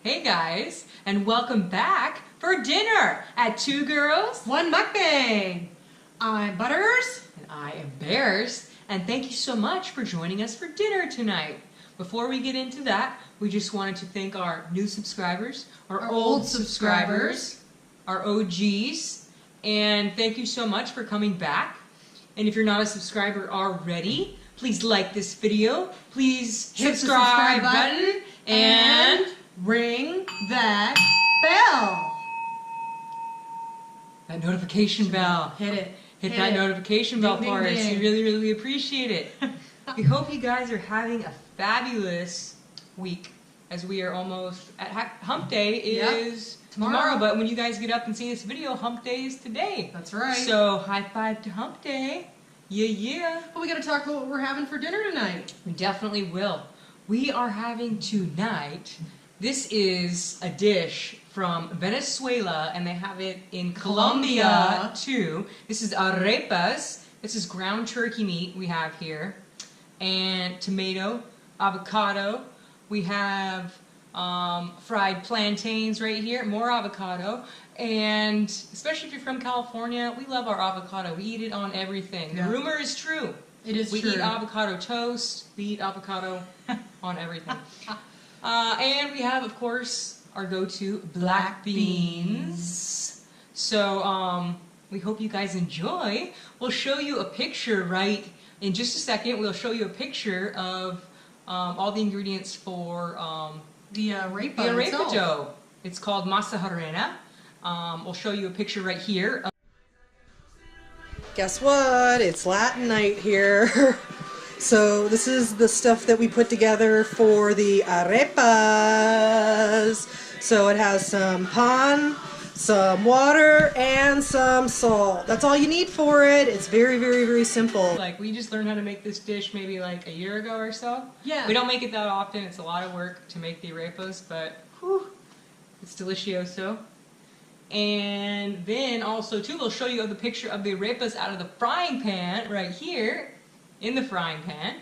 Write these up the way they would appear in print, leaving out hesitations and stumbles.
Hey guys, and welcome back for dinner at Two Girls, One Mukbang. I'm Butters. and I am Bears, and thank you so much for joining us for dinner tonight. Before we get into that, we just wanted to thank our new subscribers, our old subscribers, our OGs, and thank you so much for coming back. And if you're not a subscriber already, please like this video, please Hit the subscribe button, and ring that bell. that notification bell. Hit it. Hit that notification bell Ding, for ding, us. ding. We really appreciate it. We hope you guys are having a fabulous week, as we are almost at Hump Day is tomorrow. But when you guys get up and see this video, Hump Day is today. That's right. So high five to Hump Day. Yeah. But we got to talk about what we're having for dinner tonight. We definitely will. We are having tonight, this is a dish from Venezuela, and they have it in Colombia too. This is arepas. This is ground turkey meat we have here, and tomato, avocado. We have fried plantains right here, more avocado, and especially if you're from California, we love our avocado. We eat it on everything. Yeah. The rumor is true. It is We true. eat avocado toast. We eat avocado on everything. And we have, of course, our go-to black beans. So we hope you guys enjoy. We'll show you a picture right in just a second. We'll show you a picture of all the ingredients for The arepa the arepa itself. dough. It's called Masa Harina. We'll show you a picture right here. Guess what? It's Latin night here. So this is the stuff that we put together for the arepas. So it has some pan, some water, and some salt. That's all you need for it. It's very simple. Like, we just learned how to make this dish maybe like a year ago or so. Yeah. We don't make it that often. It's a lot of work to make the arepas, but whew, it's delicioso. And then also too, we'll show you the picture of the arepas out of the frying pan right here in the frying pan.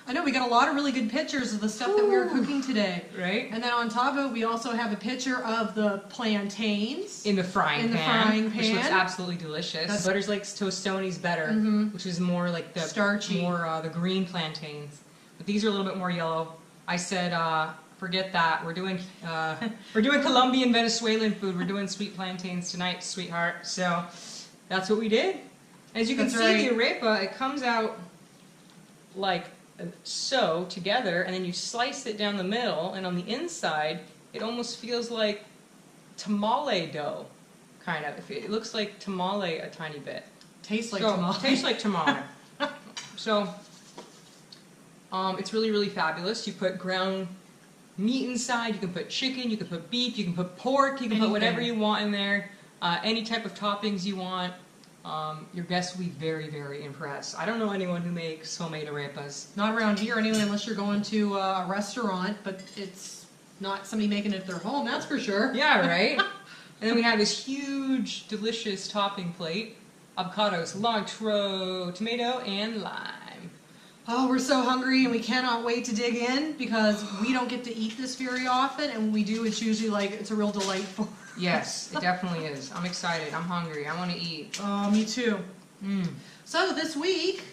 I know we got a lot of really good pictures of the stuff that we were cooking today. Right. And then on top of it, we also have a picture of the plantains. In the frying pan. Which looks absolutely delicious. Butters likes Tostones better, which is more like the starchy, the green plantains. But these are a little bit more yellow. I said, forget that. We're doing Colombian Venezuelan food. We're doing sweet plantains tonight, sweetheart. So that's what we did. As you can see, the arepa, it comes out like so together, and then you slice it down the middle, and on the inside it almost feels like tamale dough, kind of. It looks like tamale a tiny bit. Tastes like tamale. Tastes like tamale. So it's really fabulous. You put ground meat inside, you can put chicken, you can put beef, you can put pork, you can put whatever you want in there, any type of toppings you want. Your guests will be very impressed. I don't know anyone who makes homemade arepas. Not around here anyway, unless you're going to a restaurant, but it's not somebody making it at their home, that's for sure. Yeah, right? And then we have this huge, delicious topping plate. Avocado, cilantro, tomato, and lime. Oh, we're so hungry and we cannot wait to dig in because we don't get to eat this very often, and when we do, it's usually like, it's a real delight for us. Yes, it definitely is. I'm excited. I'm hungry. I want to eat. Oh, me too. So this week,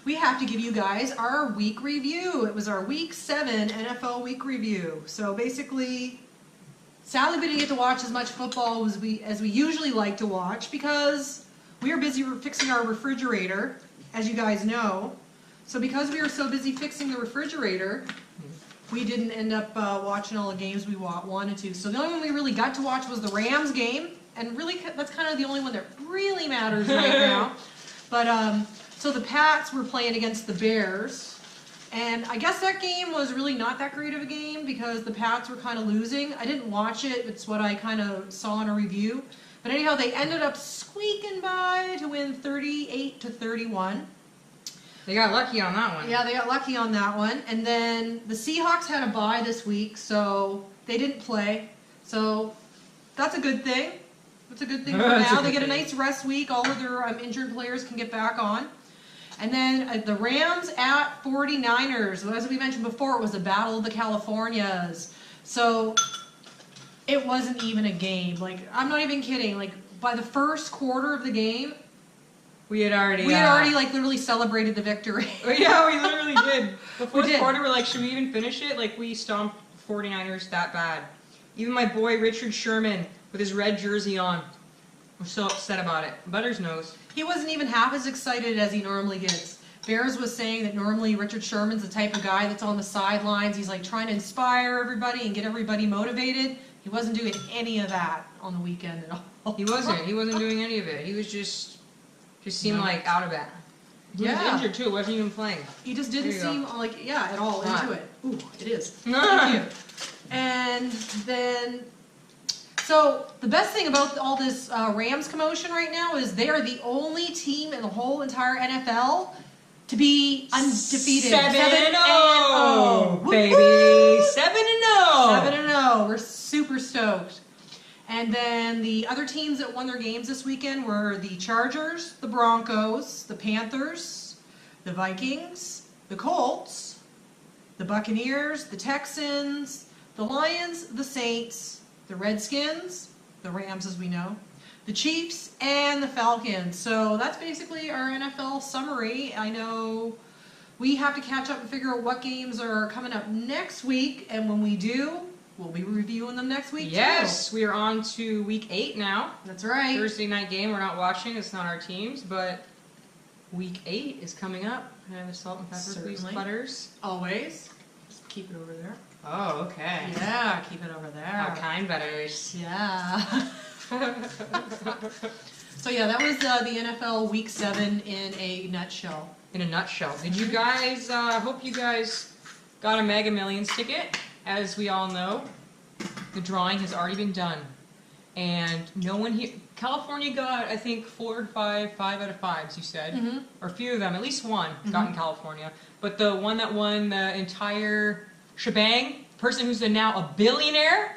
we have to give you guys our week review. It was our Week 7 NFL week review. So basically, sadly we didn't get to watch as much football as we usually like to watch because we were busy fixing our refrigerator, as you guys know. So because we were so busy fixing the refrigerator, we didn't end up watching all the games we wanted to. So the only one we really got to watch was the Rams game, and really that's kind of the only one that really matters right now. But so the Pats were playing against the Bears, and I guess that game was really not that great of a game because the Pats were kind of losing. I didn't watch it. It's what I kind of saw in a review. But anyhow, they ended up squeaking by to win 38-31. They got lucky on that one. Yeah, they got lucky on that one. And then the Seahawks had a bye this week, so they didn't play. So that's a good thing. That's a good thing for now. They get a nice rest week. All of their injured players can get back on. And then the Rams at 49ers. As we mentioned before, it was the Battle of the Californias. So it wasn't even a game. Like, I'm not even kidding. Like, by the first quarter of the game, we had already like literally celebrated the victory. Yeah, we literally did. The fourth quarter, we're like, should we even finish it? Like, we stomped 49ers that bad. Even my boy Richard Sherman with his red jersey on. I'm so upset about it. Butters knows. He wasn't even half as excited as he normally gets. Bears was saying that normally Richard Sherman's the type of guy that's on the sidelines. He's like trying to inspire everybody and get everybody motivated. He wasn't doing any of that on the weekend at all. He wasn't. He wasn't doing any of it. He was just seemed like out of it. He was injured too. Wasn't even playing. He just didn't seem like at all into it. Ooh, it is. Thank you. And then, so the best thing about all this Rams commotion right now is they are the only team in the whole entire NFL to be undefeated. 7-0, baby. 7-0. 7-0. We're super stoked. And then the other teams that won their games this weekend were the Chargers, the Broncos, the Panthers, the Vikings, the Colts, the Buccaneers, the Texans, the Lions, the Saints, the Redskins, the Rams as we know, the Chiefs, and the Falcons. So that's basically our NFL summary. I know we have to catch up and figure out what games are coming up next week, and when we do, we'll be reviewing them next week, Yes, too. we are on to week 8 now. That's right. Thursday night game, we're not watching. It's not our teams, but week 8 is coming up. Can I have a salt and pepper, please, Butters? Always. Just keep it over there. Oh, okay. Yeah, keep it over there. How kind, Butters. Yeah. So yeah, that was the NFL Week 7 in a nutshell. In a nutshell. Did you guys, hope you guys got a Mega Millions ticket. As we all know, the drawing has already been done. And no one here, California got, I think, 4 or 5 out of 5s, you said. Mm-hmm. Or a few of them, at least one got in California. But the one that won the entire shebang, person who's now a billionaire,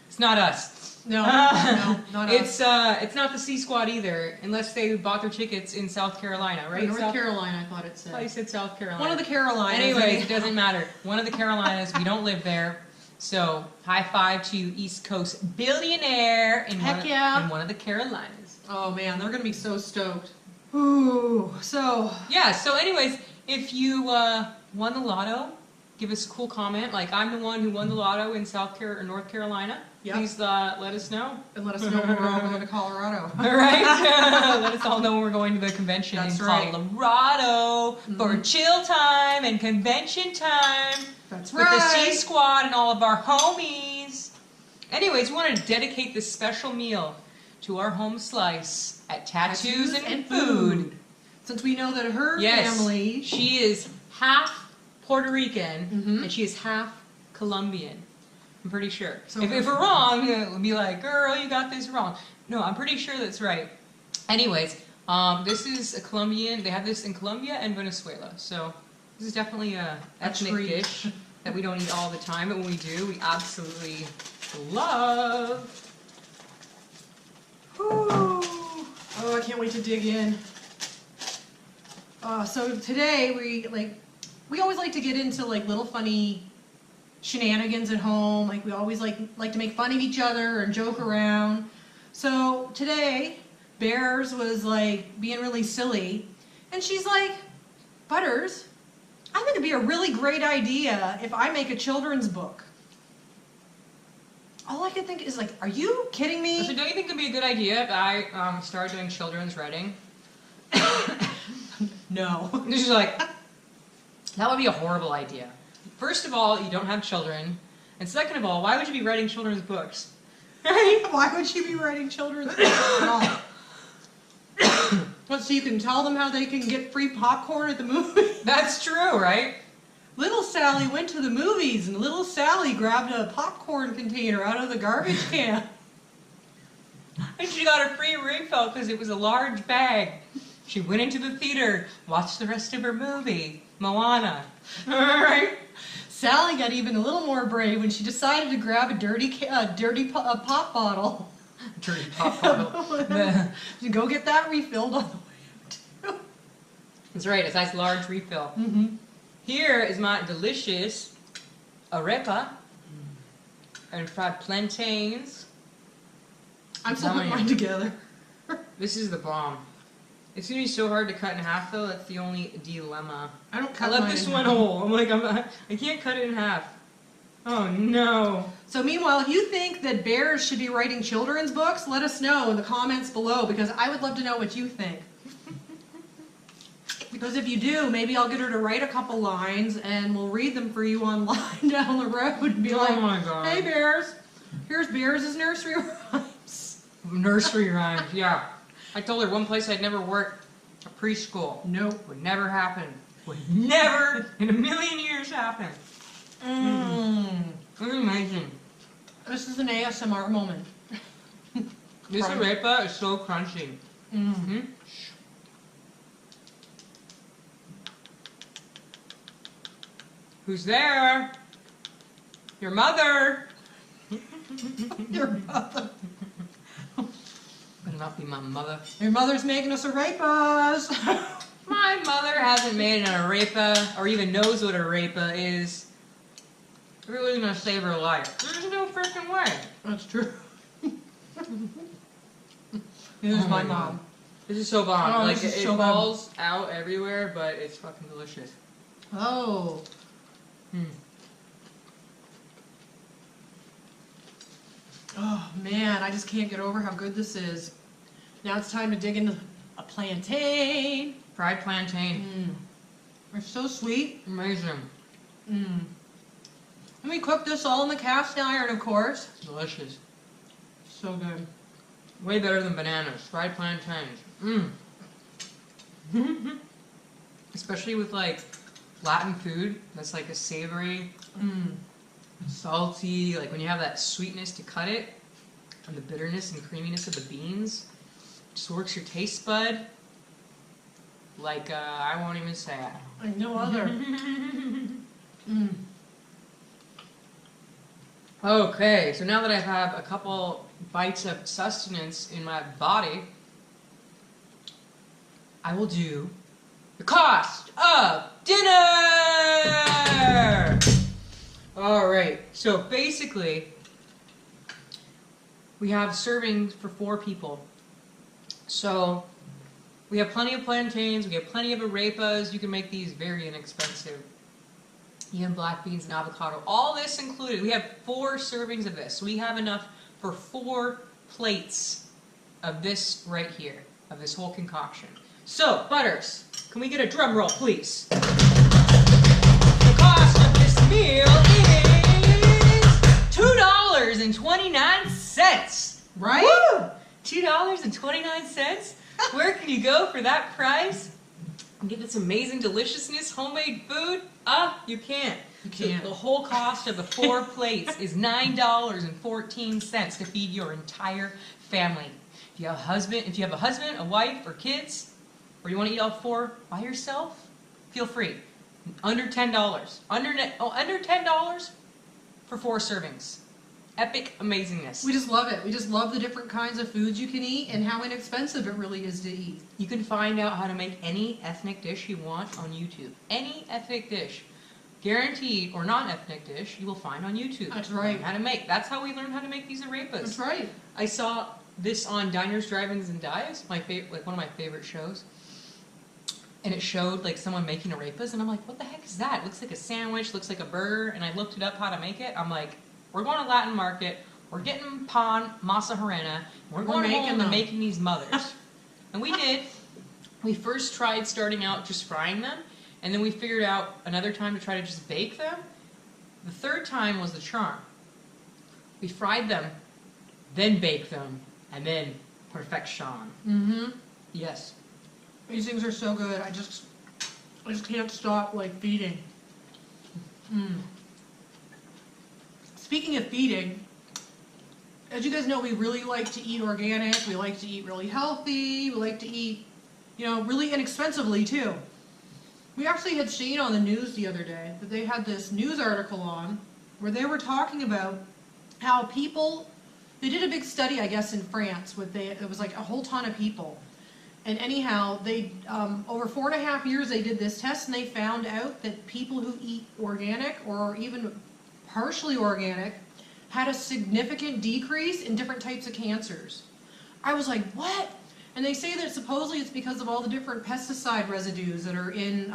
it's not us. No, no, not us. It's not the C Squad either, unless they bought their tickets in South Carolina, right? North Carolina, I thought it said. Oh, you said South Carolina. One of the Carolinas. Anyways, it doesn't matter. One of the Carolinas, we don't live there. So, high five to you East Coast billionaire in one of the Carolinas. Oh man, they're gonna be so stoked. Ooh, so yeah. So, anyways, if you won the lotto, give us a cool comment. Like, I'm the one who won the lotto in North Carolina. Yep. Please let us know. And let us know when we're all going to Colorado. All right. Let us all know when we're going to the convention in Colorado for chill time and convention time. That's right. With the C Squad and all of our homies. Anyways, we want to dedicate this special meal to our home slice at Tattoos and Food. Since we know that her family... she is half Puerto Rican and she is half Colombian. I'm pretty sure. So if we're wrong, we'll be like, girl, you got this wrong. No, I'm pretty sure that's right. Anyways, this is a Colombian. They have this in Colombia and Venezuela. So this is definitely a ethnic dish that we don't eat all the time. But when we do, we absolutely love. Whew. Oh, I can't wait to dig in. So today we always like to get into like little funny shenanigans at home. Like we always like to make fun of each other and joke around. So today, Bears was like being really silly, and she's like, Butters, I think it'd be a really great idea if I make a children's book. All I could think is like, are you kidding me? So don't you think it'd be a good idea if I started doing children's writing? No. She's like, that would be a horrible idea. First of all, you don't have children. And second of all, why would you be writing children's books? Right? Why would you be writing children's books at all? Well, so you can tell them how they can get free popcorn at the movie? That's true, right? Little Sally went to the movies, and little Sally grabbed a popcorn container out of the garbage can. And she got a free refill because it was a large bag. She went into the theater, watched the rest of her movie, Moana. Right? Sally got even a little more brave when she decided to grab a dirty pop bottle. Dirty pop bottle. To go get that refilled on the way up. That's right, a nice large refill. Mm-hmm. Here is my delicious arepa. and fried plantains. I'm still putting mine together. This is the bomb. It's gonna be so hard to cut in half, though. That's the only dilemma. I don't cut I left mine this in one half. whole. I'm like, I can't cut it in half. Oh no. So meanwhile, if you think that bears should be writing children's books, let us know in the comments below, because I would love to know what you think. Because if you do, maybe I'll get her to write a couple lines and we'll read them for you online down the road and be like, Oh my God. hey bears, here's Bears' nursery rhymes. Nursery rhymes, yeah. I told her one place I'd never worked, a preschool. Nope. Would never happen. Would never in a million years happen. It's amazing. This is an ASMR moment. This arepa is so crunchy. Mm-hmm. Who's there? Your mother. Your mother. Better not be my mother. Your mother's making us arepas. My mother hasn't made an arepa or even knows what arepa is. Really gonna save her life. There's no freaking way. That's true. This is my mom. This is so bomb. Oh, like this is it so falls out everywhere, but it's fucking delicious. Oh. Oh man, I just can't get over how good this is. Now it's time to dig into a plantain. Fried plantain. They're so sweet. Amazing. And we cook this all in the cast iron, of course. Delicious. So good. Way better than bananas. Fried plantains. Especially with like Latin food that's like a savory, salty, like when you have that sweetness to cut it, and the bitterness and creaminess of the beans, just works your taste bud like I won't even say it. Like no other. Okay, so now that I have a couple bites of sustenance in my body, I will do the cost of dinner! Alright, so basically, we have servings for 4 people. So, we have plenty of plantains, we have plenty of arepas, you can make these very inexpensive. You have black beans and avocado, all this included. We have 4 servings of this. So we have enough for 4 plates of this right here, of this whole concoction. So, Butters, can we get a drum roll, please? The cost of this meal is $2.29. Right? Woo! $2.29? Where can you go for that price? And get this amazing deliciousness, homemade food? You can't. You can't. So the whole cost of the 4 plates is $9.14 to feed your entire family. If you have a husband, a wife, or kids, or you want to eat all 4 by yourself, feel free. Under $10. Under $10 for 4 servings. Epic amazingness. We just love it. We just love the different kinds of foods you can eat and how inexpensive it really is to eat. You can find out how to make any ethnic dish you want on YouTube. Any ethnic dish. Guaranteed, or non-ethnic dish, you will find on YouTube. That's right. Learn how to make. That's how we learned how to make these arepas. That's right. I saw this on Diners, Drive-Ins, and Dives, one of my favorite shows. And it showed like someone making arepas, and I'm like, what the heck is that? It looks like a sandwich, looks like a burger, and I looked it up how to make it. I'm like, we're going to Latin market, we're getting PAN Masa Harina, we're going home and making these mothers. And we did. We first tried starting out just frying them, and then we figured out another time to try to just bake them. The third time was the charm. We fried them, then baked them, and then perfection. Yes. These things are so good. I just can't stop like feeding. Speaking of feeding, as you guys know, we really like to eat organic. We like to eat really healthy. We like to eat, really inexpensively too. We actually had seen on the news the other day that they had this news article on where they were talking about how they did a big study, I guess, in France. It was like a whole ton of people. And anyhow, they over 4.5 years they did this test, and they found out that people who eat organic or even partially organic had a significant decrease in different types of cancers. I was like, what? And they say that supposedly it's because of all the different pesticide residues that are in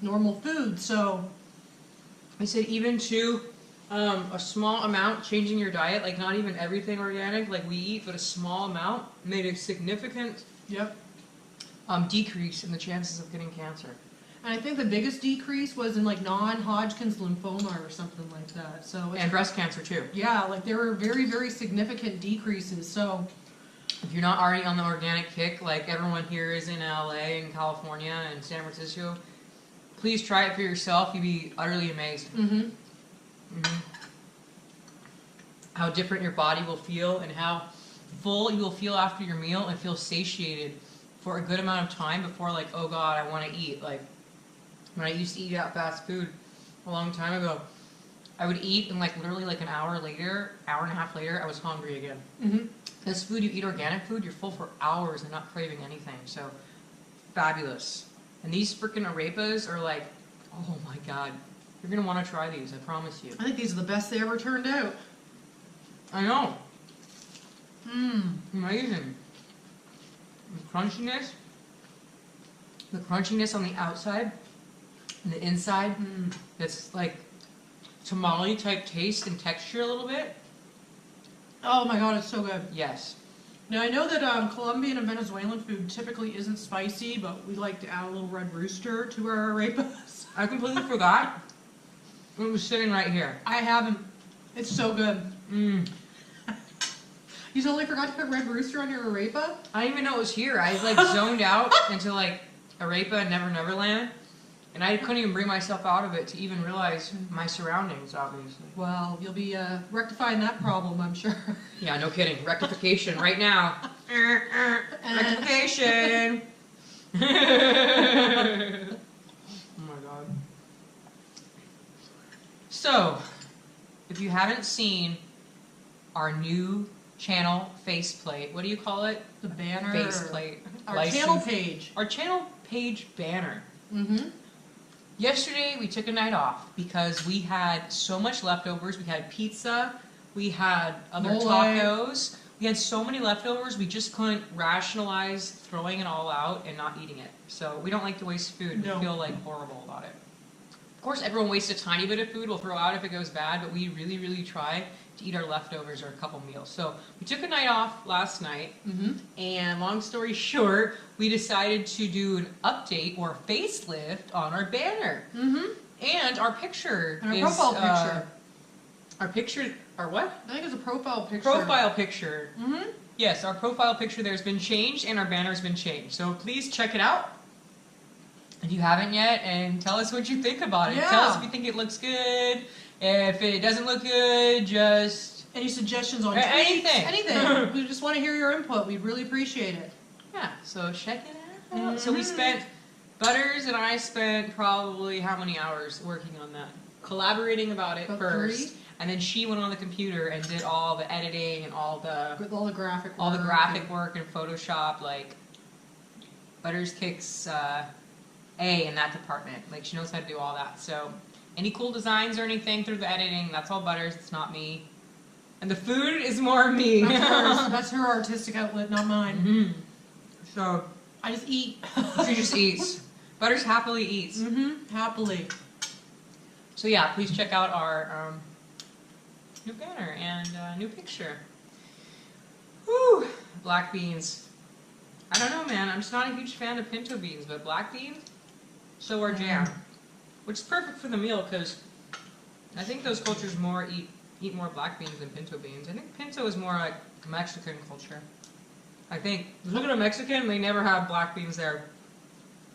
normal food. So I said even to a small amount, changing your diet, like not even everything organic like we eat, but a small amount made a significant decrease in the chances of getting cancer. And I think the biggest decrease was in like non-Hodgkin's lymphoma or something like that. So And breast cancer too. Yeah, like there were very, very significant decreases. So if you're not already on the organic kick, like everyone here is in LA and California and San Francisco, please try it for yourself. You'd be utterly amazed. How different your body will feel and how full you will feel after your meal and feel satiated for a good amount of time before like, oh God, I want to eat. Like when I used to eat out fast food a long time ago, I would eat and like literally like an hour later, hour and a half later, I was hungry again. This food, you eat organic food, you're full for hours and not craving anything. So fabulous. And these freaking arepas are like, oh my God. You're going to want to try these, I promise you. I think these are the best they ever turned out. I know. Amazing. The crunchiness on the outside and the inside. It's like tamale type taste and texture a little bit. Oh my God, it's so good. Yes. Now I know that Colombian and Venezuelan food typically isn't spicy, but we like to add a little red rooster to our arepas. I completely forgot. It was sitting right here. I haven't. It's so good. You totally forgot to put red rooster on your arepa? I didn't even know it was here. I like zoned out into like arepa and Never Neverland. And I couldn't even bring myself out of it to even realize my surroundings, obviously. Well, you'll be rectifying that problem, I'm sure. Yeah, no kidding. Rectification right now. Rectification. Oh my God. So, if you haven't seen our new channel faceplate, what do you call it? The banner. Faceplate. Our channel page. Our channel page banner. Yesterday we took a night off because we had so much leftovers. We had pizza, we had other tacos, we had so many leftovers we just couldn't rationalize throwing it all out and not eating it. So we don't like to waste food. No. We feel like horrible about it. Of course everyone wastes a tiny bit of food, we'll throw out if it goes bad, but we really, really try to eat our leftovers or a couple meals. So we took a night off last night, and long story short, we decided to do an update or facelift on our banner. And our picture And our is, profile picture. Our picture, our what? I think it's a profile picture. Profile picture. Yes, our profile picture there's been changed and our banner's been changed. So please check it out if you haven't yet and tell us what you think about it. Yeah. Tell us if you think it looks good. If it doesn't look good, just... Any suggestions on anything. Anything. We just want to hear your input. We'd really appreciate it. Yeah, so check it out. So we spent, Butters and I spent probably how many hours working on that? Collaborating about it About first. 3. And then she went on the computer and did all the editing and all the graphic work. all the graphic work in Photoshop. Like, Butters kicks A in that department. Like, she knows how to do all that. So any cool designs or anything through the editing, that's all Butters, it's not me. And the food is more me. That's her artistic outlet, not mine. So I just eat. she just eats. Butters happily eats. Happily. So yeah, please check out our new banner and new picture. Whew, black beans. I don't know, man. I'm just not a huge fan of pinto beans, but black beans, so are jam. Which is perfect for the meal because I think those cultures more eat more black beans than pinto beans. I think pinto is more like Mexican culture. I think. Look at a Mexican, they never have black beans there.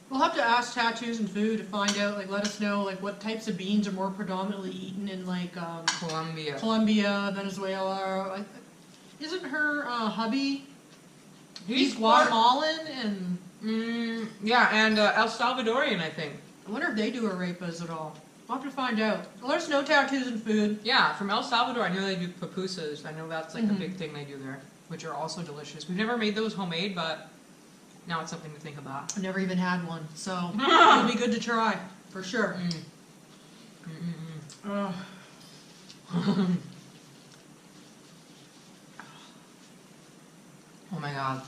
We'll have to ask Tattoos and Food to find out, like, let us know, like, what types of beans are more predominantly eaten in, like, Colombia, Venezuela. Like, isn't her hubby? He's Guatemalan and. Yeah, and El Salvadorian, I think. I wonder if they do arepas at all. We'll have to find out. Let us know, Tattoos and Food. Yeah, from El Salvador, I know they do pupusas. I know that's like a big thing they do there, which are also delicious. We've never made those homemade, but now it's something to think about. I've never even had one, so it'll be good to try, for sure. Oh my god.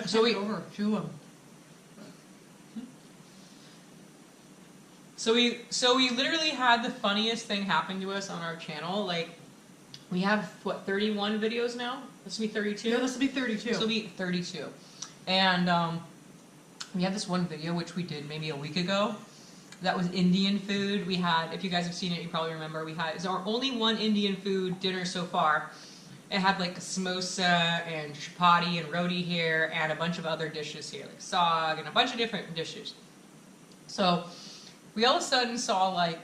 So we over chew them. So we literally had the funniest thing happen to us on our channel. Like, we have what, 31 videos now? This will be 32. Yeah, this will be 32. This will be 32, and we had this one video which we did maybe a week ago. That was Indian food. We had, if you guys have seen it, you probably remember. It's our only one Indian food dinner so far. It had like a samosa and chapati and roti here and a bunch of other dishes here, like saag and a bunch of different dishes. So we all of a sudden saw like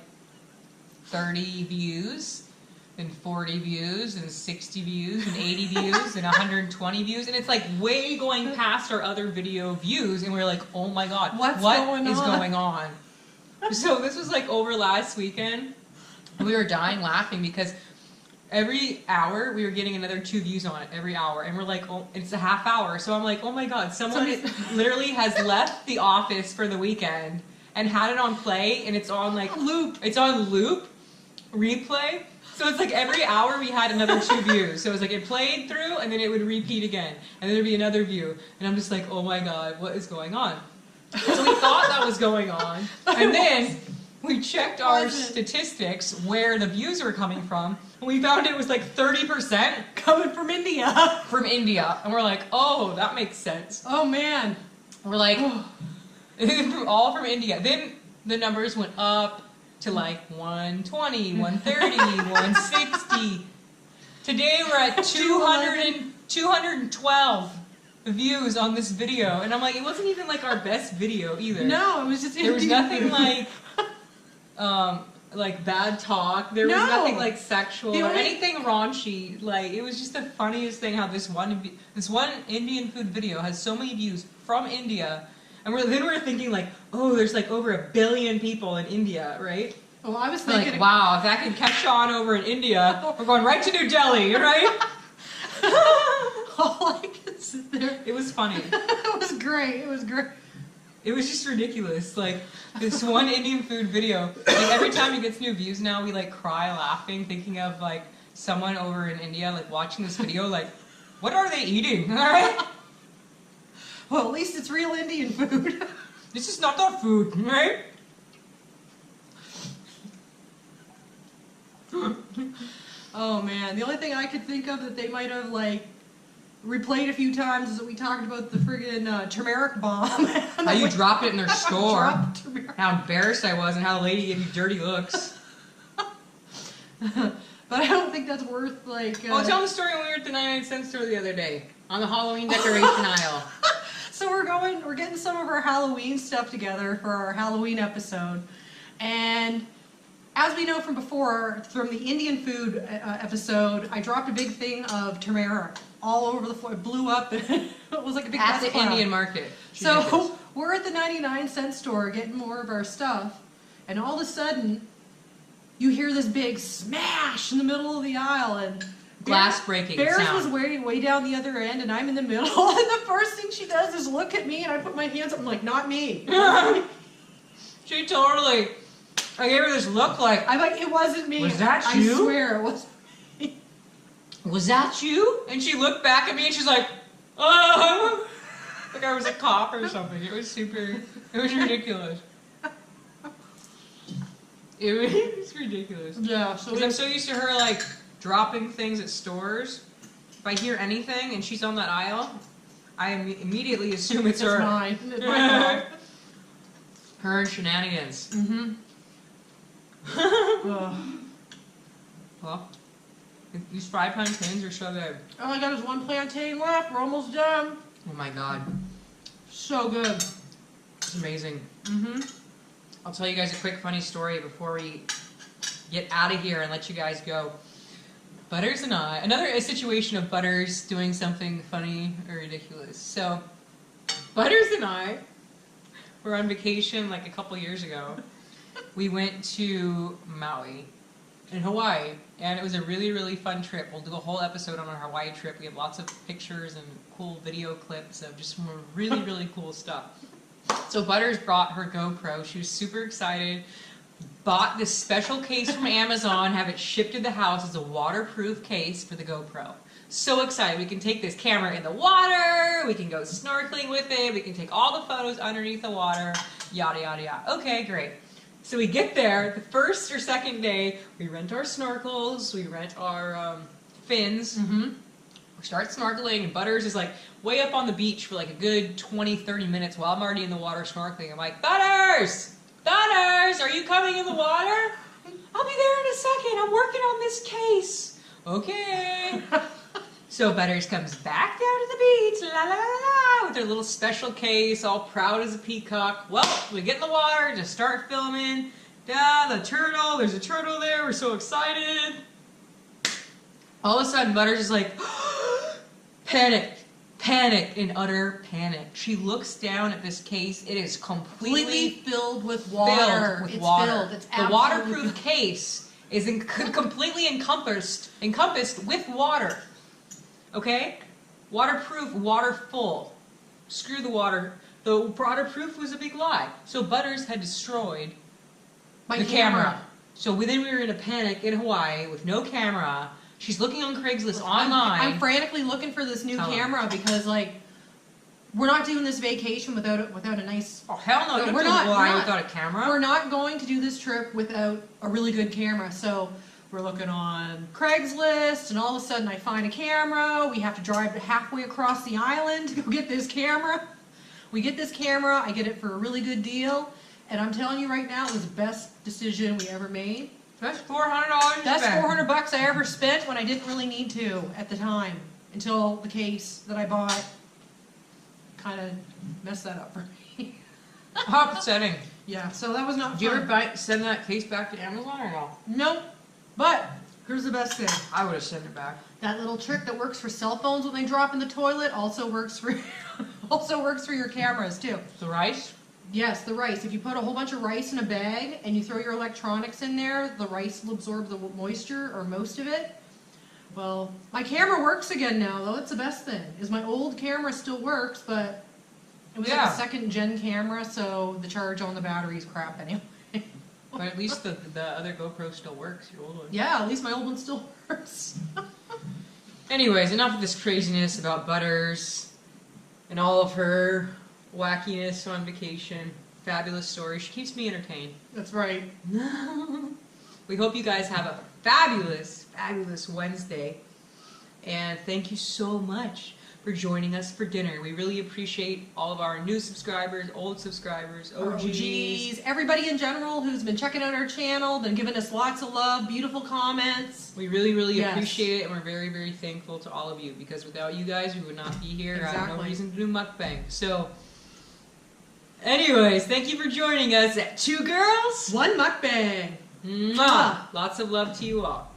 30 views and 40 views and 60 views and 80 views and 120 views, and it's like way going past our other video views, and we're like, oh my god, what is going on? So this was like over last weekend. We were dying laughing because every hour we were getting another 2 views on it every hour, and we're like, oh, it's a half hour. So I'm like, oh my god, someone literally has left the office for the weekend and had it on play, and it's on like loop. It's on loop, replay. So it's like every hour we had another 2 views. So it was like it played through and then it would repeat again, and then there'd be another view, and I'm just like, oh my god, what is going on? So we thought that was going on, and then we checked our statistics where the views were coming from, and we found it was like 30% coming from India. From India, and we're like, oh, that makes sense. Oh man, we're like, all from India. Then the numbers went up to like 120, 130, 160. Today we're at 212 views on this video, and I'm like, it wasn't even like our best video either. No, it was just there was nothing like bad talk. There was nothing like sexual or anything raunchy. Like, it was just the funniest thing how this one Indian food video has so many views from India, and we're thinking like, oh, there's like over 1 billion people in India, right? Well, I was thinking, like, wow, if that can catch on over in India, we're going right to New Delhi, right? All I could sit there. It was funny. It was great. It was great. It was just ridiculous. Like, this one Indian food video, like, every time it gets new views now, we like cry laughing, thinking of like someone over in India like watching this video, like, what are they eating? Alright? Well, at least it's real Indian food. This is not our food, right? Oh man, the only thing I could think of that they might have like replayed a few times is that we talked about the friggin' turmeric bomb. How you dropped it in their store. How embarrassed I was, and how the lady gave you dirty looks. But I don't think that's worth like. Oh, tell the story when we were at the 99-cent store the other day on the Halloween decoration aisle. So we're getting some of our Halloween stuff together for our Halloween episode, and as we know from before, from the Indian food episode, I dropped a big thing of turmeric all over the floor. It blew up. It was like a big at the cloud. Indian market. So we're at the 99-cent store getting more of our stuff, and all of a sudden, you hear this big smash in the middle of the aisle, and glass breaking Bears sound. was way down the other end, and I'm in the middle, and the first thing she does is look at me, and I put my hands up, I'm like, not me. She totally... I gave her this look like... I'm like, it wasn't me. Was that you? I swear it wasn't me. Was that you? And she looked back at me and she's like, oh! Like I was a cop or something. It was ridiculous. It was ridiculous. Yeah. Because I'm so used to her like dropping things at stores. If I hear anything and she's on that aisle, I immediately assume it's her. Mine. It's my dog. Her and shenanigans. Mm-hmm. Well, these fried plantains are so good. All I got is one plantain left. We're almost done. Oh my god. So good. It's amazing. Mm-hmm. I'll tell you guys a quick funny story before we get out of here and let you guys go. Butters and I, a situation of Butters doing something funny or ridiculous. So, Butters and I were on vacation like a couple years ago. We went to Maui in Hawaii, and it was a really, really fun trip. We'll do a whole episode on our Hawaii trip. We have lots of pictures and cool video clips of just some really, really cool stuff. So Butters brought her GoPro. She was super excited. bought this special case from Amazon, have it shipped to the house as a waterproof case for the GoPro. So excited. We can take this camera in the water, we can go snorkeling with it, we can take all the photos underneath the water, yada, yada, yada. Okay, great. So we get there, the first or second day, we rent our snorkels, we rent our fins. Mm-hmm. We start snorkeling, and Butters is like way up on the beach for like a good 20-30 minutes while I'm already in the water snorkeling. I'm like, Butters! Butters! Are you coming in the water? I'll be there in a second. I'm working on this case. Okay. So Butters comes back down to the beach, la la la la, with her little special case, all proud as a peacock. Well, we get in the water, just start filming. The turtle, there's a turtle there, we're so excited. All of a sudden, Butters is like, panic, in utter panic. She looks down at this case. It is completely filled with water. Filled with water. It's the waterproof case is completely encompassed with water. Okay? Waterproof, water full. Screw the water. The waterproof was a big lie. So Butters had destroyed the camera. So then we were in a panic in Hawaii with no camera. She's looking on Craigslist online. I'm frantically looking for this new camera because, like, we're not doing this vacation without a nice. Oh hell no! We're not without a camera. We're not going to do this trip without a really good camera. So we're looking on Craigslist, and all of a sudden I find a camera. We have to drive halfway across the island to go get this camera. We get this camera. I get it for a really good deal, and I'm telling you right now, it was the best decision we ever made. That's $400. That's $400 I ever spent when I didn't really need to at the time, until the case that I bought kind of messed that up for me. How upsetting. Yeah, so that was not fun. Did you ever send that case back to Amazon or no? Nope. But here's the best thing. I would have sent it back. That little trick that works for cell phones when they drop in the toilet also works for your cameras too. The rice? Yes, the rice. If you put a whole bunch of rice in a bag and you throw your electronics in there, the rice will absorb the moisture or most of it. Well, my camera works again now, though. That's the best thing. Is my old camera still works, but it was like a second gen camera, so the charge on the battery is crap anyway. But at least the other GoPro still works, your old one. Yeah, at least my old one still works. Anyways, enough of this craziness about Butters and all of her wackiness on vacation. Fabulous story. She keeps me entertained. That's right. We hope you guys have a fabulous, fabulous Wednesday. And thank you so much for joining us for dinner. We really appreciate all of our new subscribers, old subscribers, OGs. Everybody in general who's been checking out our channel, been giving us lots of love, beautiful comments. We really, really appreciate it, and we're very, very thankful to all of you, because without you guys, we would not be here. Exactly. I have no reason to do mukbang. So, anyways, thank you for joining us at Two Girls, One Mukbang. Mwah. Lots of love to you all.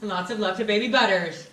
And lots of love to baby Butters.